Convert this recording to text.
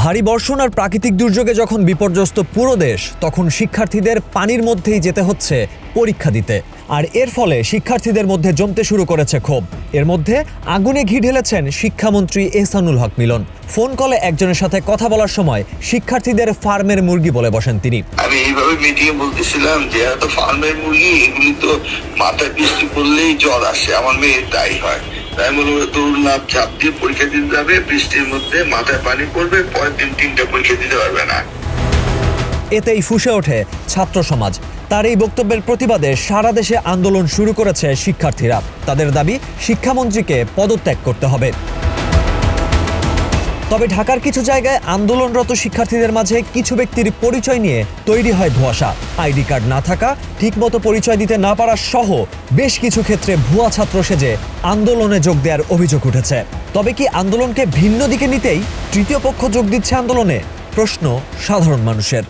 ভারী বর্ষণ আর প্রাকৃতিক দুর্যোগে যখন বিপর্যস্ত পুরো দেশ, তখন শিক্ষার্থীদের পানির মধ্যেই যেতে হচ্ছে পরীক্ষা দিতে। আর এর ফলে শিক্ষার্থীদের মধ্যে জমতে শুরু করেছে ক্ষোভ। এর মধ্যে আগুনে ঘি ঢেলেছেন শিক্ষামন্ত্রী এহসানুল হক মিলন। ফোন কলে একজনের সাথে কথা বলার সময় শিক্ষার্থীদের ফার্মের মুরগি বলে বসেন তিনি। আমি এইভাবে মিটিংয়ে বলতেছিলাম যে এত ফার্মের মুরগি, এগুলি তো মাথায় বৃষ্টি পড়লেই জ্বর আসে, আমার মেয়ে তাই হয়। তাই বলবো দৌড় লাভ ঝাঁপ দিয়ে পরীক্ষা দিতে যাবে, বৃষ্টির মধ্যে মাথায় পানি পড়বে, পরের দিন 3টা পরীক্ষা দিতে পারবে না। এতেই ফুঁসে ওঠে ছাত্র সমাজ। তার এই বক্তব্যের প্রতিবাদে সারা দেশে আন্দোলন শুরু করেছে শিক্ষার্থীরা। তাদের দাবি, শিক্ষামন্ত্রীকে পদত্যাগ করতে হবে। তবে ঢাকার কিছু জায়গায় আন্দোলনরত শিক্ষার্থীদের মাঝে কিছু ব্যক্তির পরিচয় নিয়ে তৈরি হয় ধোঁয়াশা। আইডি কার্ড না থাকা, ঠিকমতো পরিচয় দিতে না পারা সহ বেশ কিছু ক্ষেত্রে ভুয়া ছাত্র সেজে আন্দোলনে যোগ দেওয়ার অভিযোগ উঠেছে। তবে কি আন্দোলনকে ভিন্ন দিকে নিতেই তৃতীয় পক্ষ যোগ দিচ্ছে আন্দোলনে? প্রশ্ন সাধারণ মানুষের।